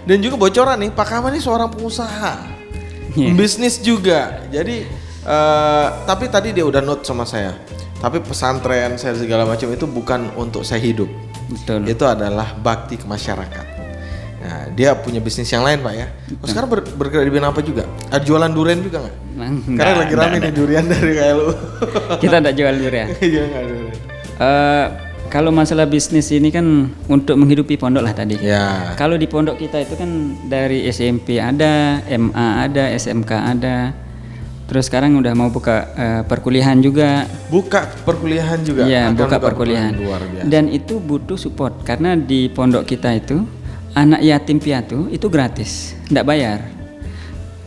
Dan juga bocoran nih, Pak Kamal ini seorang pengusaha, bisnis juga. Jadi tapi tadi dia udah note sama saya. Tapi pesantren saya segala macam itu bukan untuk saya hidup. Betul. Itu adalah bakti ke masyarakat. Nah, dia punya bisnis yang lain Pak ya. Sekarang bergerak di bidang apa juga? Ada jualan durian juga nggak? Karena lagi rame nih durian dari KLU. Kita tidak jual durian. Iya nggak durian. Kalau masalah bisnis ini kan untuk menghidupi pondok lah tadi. Ya. Kalau di pondok kita itu kan dari SMP ada, MA ada, SMK ada. Terus sekarang udah mau buka perkuliahan juga. Buka perkuliahan juga? Iya, buka perkuliahan. Luar biasa. Dan itu butuh support karena di pondok kita itu anak yatim piatu itu gratis, tidak bayar.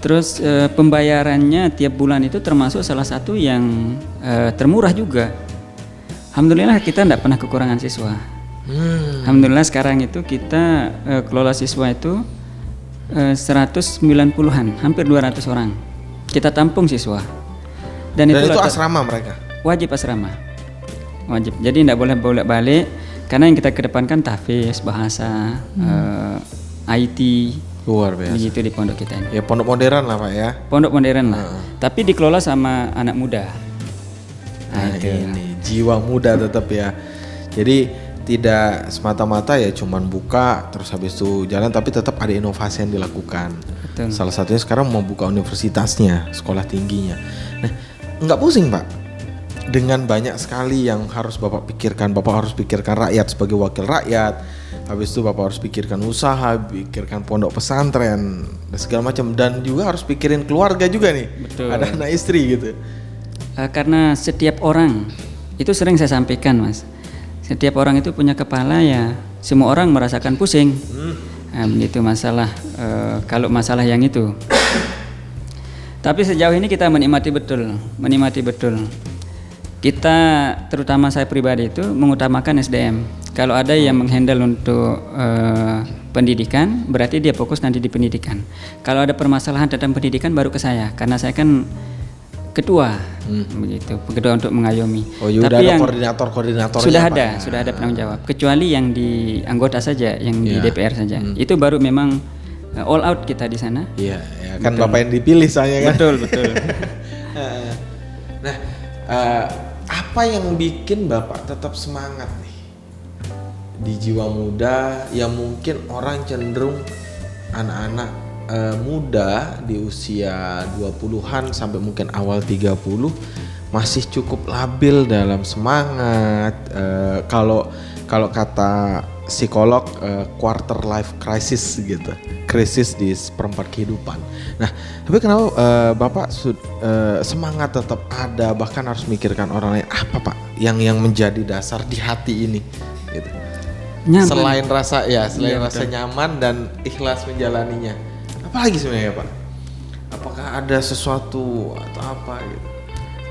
Terus pembayarannya tiap bulan itu termasuk salah satu yang termurah juga. Alhamdulillah kita tidak pernah kekurangan siswa. Alhamdulillah sekarang itu kita kelola siswa itu 190-an, hampir 200 orang. Kita tampung siswa. Dan itu asrama mereka? Wajib asrama. Wajib. Jadi tidak boleh bolak-balik karena yang kita kedepankan tahfiz, bahasa, IT. Luar biasa. Begitu di pondok kita ini. Ya pondok modern lah Pak ya. Pondok modern lah. Tapi dikelola sama anak muda. Nah ini jiwa muda tetap ya. Jadi tidak semata-mata ya cuman buka terus habis itu jalan, tapi tetap ada inovasi yang dilakukan. Betul. Salah satunya sekarang mau buka universitasnya, sekolah tingginya. Nah, nggak pusing Pak dengan banyak sekali yang harus Bapak pikirkan. Bapak harus pikirkan rakyat sebagai wakil rakyat. Habis itu Bapak harus pikirkan usaha, pikirkan pondok pesantren dan segala macam, dan juga harus pikirin keluarga juga nih. Betul. Ada anak istri gitu. Karena setiap orang itu sering saya sampaikan Mas. Setiap orang itu punya kepala ya, semua orang merasakan pusing. Nah, begitu masalah kalau masalah yang itu. Tapi sejauh ini kita menikmati betul. Kita terutama saya pribadi itu mengutamakan SDM. Kalau ada yang menghandle untuk pendidikan, berarti dia fokus nanti di pendidikan. Kalau ada permasalahan tentang pendidikan baru ke saya, karena saya kan ketua, begitu, ketua untuk mengayomi. Oh, tapi ada koordinatornya. Sudah ada penanggung jawab. Kecuali yang di anggota saja, yang di DPR saja. Itu baru memang all out kita di sana. Iya, ya, kan betul. Bapak yang dipilih soalnya kan. Betul. Nah, apa yang bikin Bapak tetap semangat nih di jiwa muda yang mungkin orang cenderung anak-anak muda di usia 20-an sampai mungkin awal 30 masih cukup labil dalam semangat, kalau kata psikolog quarter life crisis gitu, krisis di seperempat kehidupan. Nah, tapi kenapa Bapak semangat tetap ada, bahkan harus mikirkan orang lain? Apa Pak yang menjadi dasar di hati ini gitu? Nyaman. Selain rasa nyaman dan ikhlas menjalaninya, apa lagi sebenarnya Pak? Apakah ada sesuatu atau apa gitu?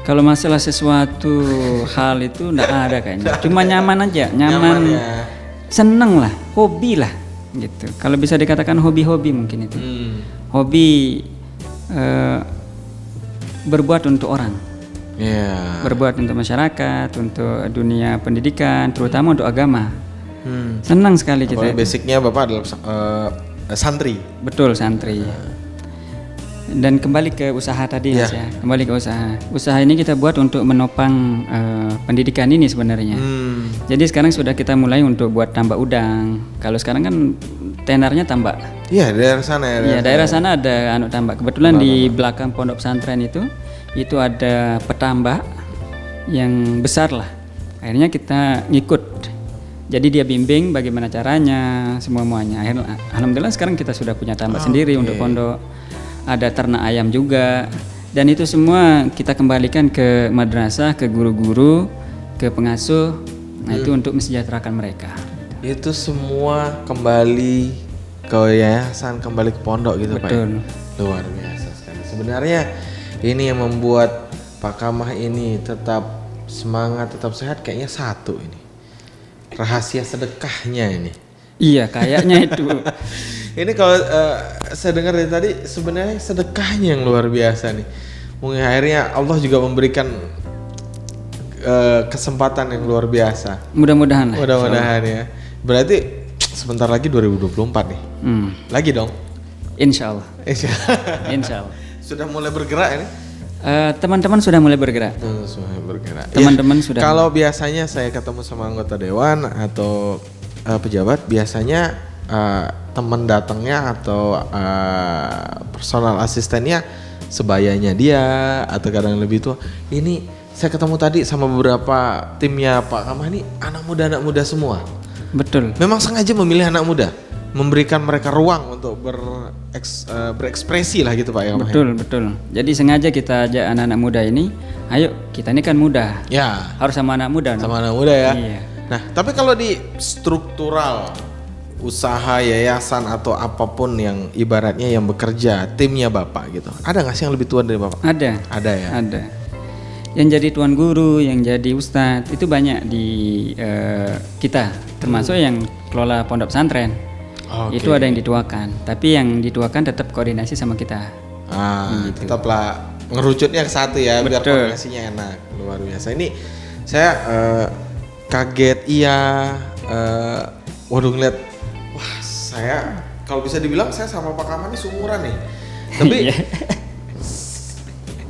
Kalau masalah sesuatu hal itu enggak ada kayaknya. Cuma nyaman aja, nyaman ya. Seneng lah, hobi lah gitu. Kalau bisa dikatakan hobi-hobi mungkin itu. Hobi berbuat untuk orang. Yeah. Berbuat untuk masyarakat, untuk dunia pendidikan, terutama untuk agama. Senang sekali kita. Basicnya Bapak adalah santri. Betul, santri. Dan kembali ke usaha tadi Mas ya. Kembali ke usaha. Usaha ini kita buat untuk menopang pendidikan ini sebenarnya. Jadi sekarang sudah kita mulai untuk buat tambak udang. Kalau sekarang kan tenarnya tambak. Iya, daerah sana ya. Iya, daerah sana ada tambak. Kebetulan di belakang pondok pesantren itu ada petambak yang besar lah. Akhirnya kita ngikut. Jadi dia bimbing bagaimana caranya, semuanya. Alhamdulillah sekarang kita sudah punya tambak sendiri untuk pondok. Ada ternak ayam juga. Dan itu semua kita kembalikan ke madrasah, ke guru-guru, ke pengasuh. Nah, itu untuk mensejahterakan mereka. Itu semua kembali ke yayasan, kembali ke pondok gitu. Betul. Pak. Luar biasa sekali. Sebenarnya ini yang membuat Pak Kamah ini tetap semangat, tetap sehat, kayaknya satu ini. Rahasia sedekahnya ini. Iya, kayaknya itu. Ini kalau saya dengar dari tadi sebenarnya sedekahnya yang luar biasa nih. Mungkin akhirnya Allah juga memberikan kesempatan yang luar biasa. Mudah-mudahan ya. Berarti sebentar lagi 2024 nih. Lagi dong. Insya Allah. Insya Allah. Sudah mulai bergerak ini? Teman-teman sudah mulai bergerak. Sudah bergerak. Teman-teman sudah. Kalau biasanya saya ketemu sama anggota dewan atau pejabat, biasanya teman datangnya atau personal asistennya sebayanya dia atau kadang lebih tua. Ini saya ketemu tadi sama beberapa timnya Pak Kamah ini anak muda semua. Betul. Memang sengaja memilih anak muda, memberikan mereka ruang untuk berekspresi lah gitu Pak ya. Betul. Jadi sengaja kita ajak anak-anak muda ini, ayo kita ini kan muda. Ya. Harus sama anak muda. Sama anak muda ya. Iya. Nah, tapi kalau di struktural usaha yayasan atau apapun yang ibaratnya yang bekerja timnya Bapak gitu, ada nggak sih yang lebih tua dari Bapak? Ada. Ada ya. Ada. Yang jadi tuan guru, yang jadi ustadz itu banyak di kita, termasuk yang kelola pondok pesantren. Oke. Itu ada yang dituakan, tapi yang dituakan tetap koordinasi sama kita. Gitu. Tetaplah ngerucutnya ke satu ya, biar Betul. koordinasinya enak. Luar biasa. Ini saya kaget waduh ngeliat, wah saya kalau bisa dibilang saya sama Pak Kamah ini seumuran nih. Tapi Iya.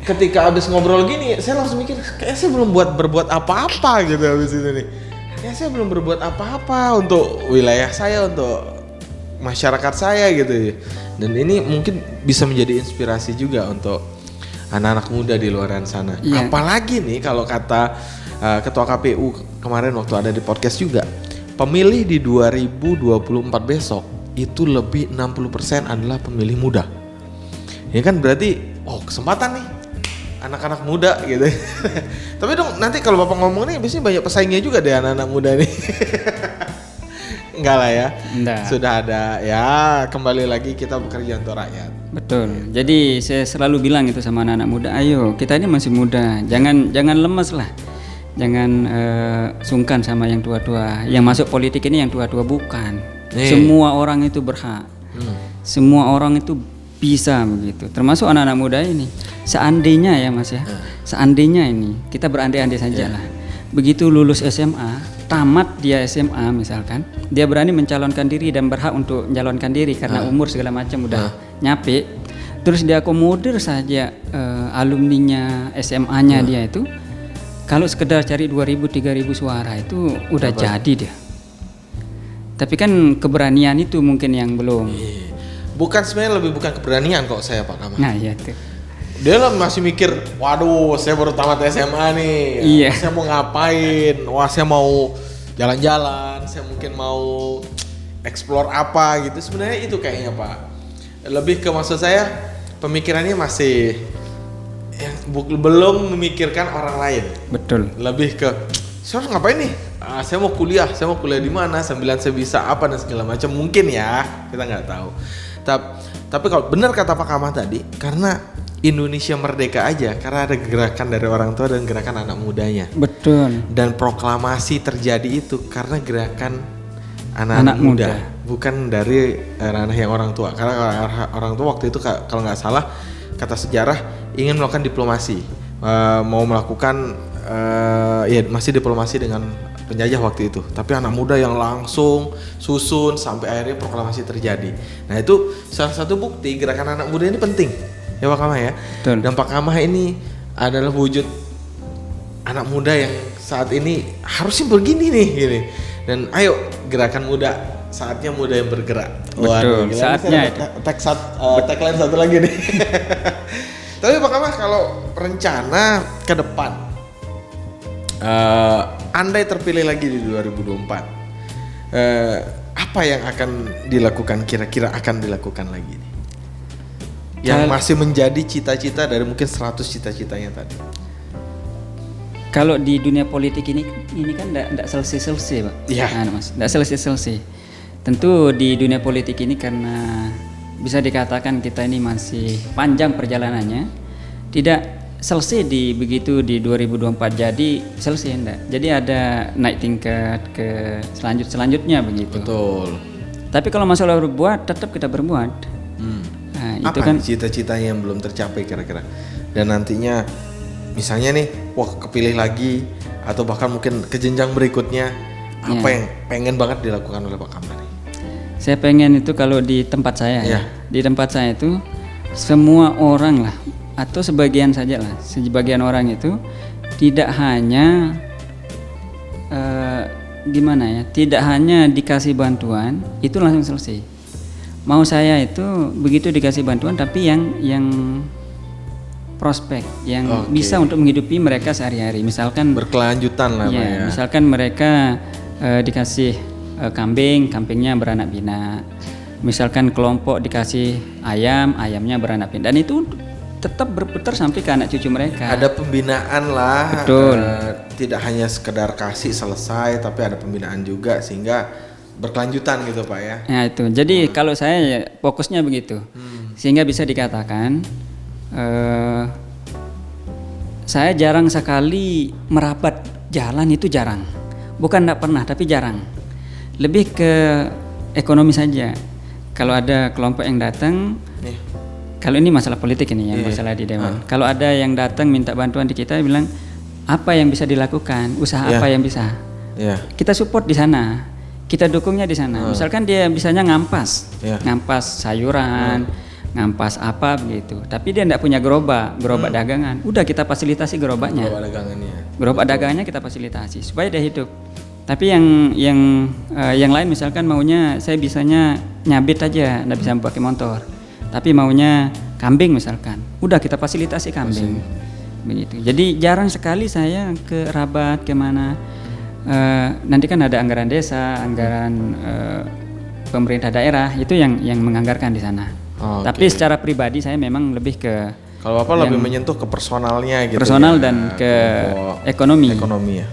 ketika abis ngobrol gini, saya langsung mikir kayak saya belum berbuat apa-apa gitu abis itu nih. Kayak saya belum berbuat apa-apa untuk wilayah saya, untuk masyarakat saya gitu. Dan ini mungkin bisa menjadi inspirasi juga untuk anak-anak muda di luar sana. Iya. Apalagi nih kalau kata Ketua KPU kemarin waktu ada di podcast juga, pemilih di 2024 besok itu lebih 60% adalah pemilih muda. Ini kan berarti kesempatan nih anak-anak muda gitu. Tapi dong nanti kalau Bapak ngomong nih biasanya banyak pesaingnya juga deh anak-anak muda nih. Enggak lah ya. Enggak. Sudah ada ya, kembali lagi kita bekerja untuk rakyat. Betul. Jadi saya selalu bilang itu sama anak-anak muda, ayo kita ini masih muda, jangan lemes lah. Jangan sungkan sama yang tua-tua. Yang masuk politik ini yang tua-tua bukan. Semua orang itu berhak. Semua orang itu bisa begitu. Termasuk anak-anak muda ini. Seandainya ya Mas ya. Seandainya ini kita berandai-andai saja lah. Begitu lulus SMA, tamat dia SMA misalkan, dia berani mencalonkan diri dan berhak untuk mencalonkan diri karena umur segala macam udah nyampe. Terus dia akomodir saja alumninya SMA-nya dia itu. Kalau sekedar cari 2.000-3.000 suara itu udah jadi dia. Tapi kan keberanian itu mungkin yang belum. Bukan sebenarnya lebih bukan keberanian kok saya Pak Kamah. Nah iya tuh. Dia lah masih mikir, waduh saya baru tamat SMA nih. Iya. Saya mau ngapain? Wah saya mau jalan-jalan. Saya mungkin mau explore apa gitu. Sebenarnya itu kayaknya Pak. Lebih ke maksud saya pemikirannya masih belum memikirkan orang lain. Betul. Lebih ke saya harus ngapain nih? Saya mau kuliah di mana? Sambilan saya bisa apa dan segala macam mungkin ya, kita nggak tahu. Tapi kalau benar kata Pak Kamah tadi, karena Indonesia merdeka aja, karena ada gerakan dari orang tua dan gerakan anak mudanya. Betul. Dan proklamasi terjadi itu karena gerakan anak-anak muda, bukan dari ranah yang orang tua. Karena orang tua waktu itu kalau nggak salah kata sejarah ingin melakukan diplomasi, mau melakukan masih diplomasi dengan penjajah waktu itu. Tapi anak muda yang langsung susun sampai akhirnya proklamasi terjadi. Nah itu salah satu bukti gerakan anak muda ini penting ya Pak Kamah ya. Betul. Dan Pak Kamah ini adalah wujud anak muda yang saat ini harusnya begini nih gini. Dan ayo gerakan muda, saatnya muda yang bergerak. Betul, saatnya itu. Tagline satu lagi nih. Tapi Pak Kamah kalau rencana ke depan, andai terpilih lagi di 2024, apa yang akan dilakukan, kira-kira akan dilakukan lagi nih? Yang masih menjadi cita-cita dari mungkin 100 cita-citanya tadi. Kalau di dunia politik ini kan enggak selesai-selesai, Pak. Iya. Nah, Mas, enggak selesai-selesai. Tentu di dunia politik ini karena bisa dikatakan kita ini masih panjang perjalanannya, tidak selesai begitu di 2024 jadi selesai enggak. Jadi ada naik tingkat ke selanjutnya begitu. Betul. Tapi kalau masalah berbuat tetap kita berbuat. Nah, Apa itu kan cita-citanya yang belum tercapai kira-kira? Dan nantinya misalnya nih, kepilih lagi atau bahkan mungkin ke jenjang berikutnya, apa yang pengen banget dilakukan oleh Pak Kamah nih? Saya pengen itu kalau di tempat saya, Iya. di tempat saya itu semua orang lah, atau sebagian saja lah, sebagian orang itu tidak hanya gimana ya, tidak hanya dikasih bantuan itu langsung selesai. Mau saya itu begitu dikasih bantuan, tapi yang prospek, yang Oke. bisa untuk menghidupi mereka sehari-hari. Misalkan Berkelanjutan lah Pak ya, ya. misalkan mereka dikasih kambing, kambingnya beranak pinak. Misalkan kelompok dikasih ayam, ayamnya beranak pinak. Dan itu tetap berputar sampai ke anak cucu mereka. Ada pembinaan lah. Betul. Tidak hanya sekedar kasih selesai, tapi ada pembinaan juga sehingga berkelanjutan gitu Pak ya. Nah itu, jadi kalau saya ya, fokusnya begitu, sehingga bisa dikatakan saya jarang sekali merapat jalan, itu jarang, bukan tidak pernah tapi jarang, lebih ke ekonomi saja. Kalau ada kelompok yang datang, Nih. kalau ini masalah politik ini ya, masalah di dewan. Kalau ada yang datang minta bantuan di kita, bilang apa yang bisa dilakukan, usaha apa yang bisa, Ya. kita support di sana, kita dukungnya di sana. Misalkan dia bisanya ngampas, ngampas sayuran, ngampas apa begitu, tapi dia tidak punya gerobak dagangan, udah kita fasilitasi gerobaknya, Bawa dagangannya. gerobak dagangannya kita fasilitasi supaya dia hidup. Tapi yang lain misalkan maunya saya bisanya nyabit aja, nggak bisa pakai motor, tapi maunya kambing misalkan, udah kita fasilitasi kambing. Begitu. Jadi jarang sekali saya ke Rabat kemana. Nanti kan ada anggaran desa, anggaran pemerintah daerah itu yang menganggarkan di sana. Oke. Tapi secara pribadi saya memang lebih ke Kalau Bapak lebih menyentuh ke personalnya gitu. personal ya, dan ke kelompok ekonomi. ekonomi ya.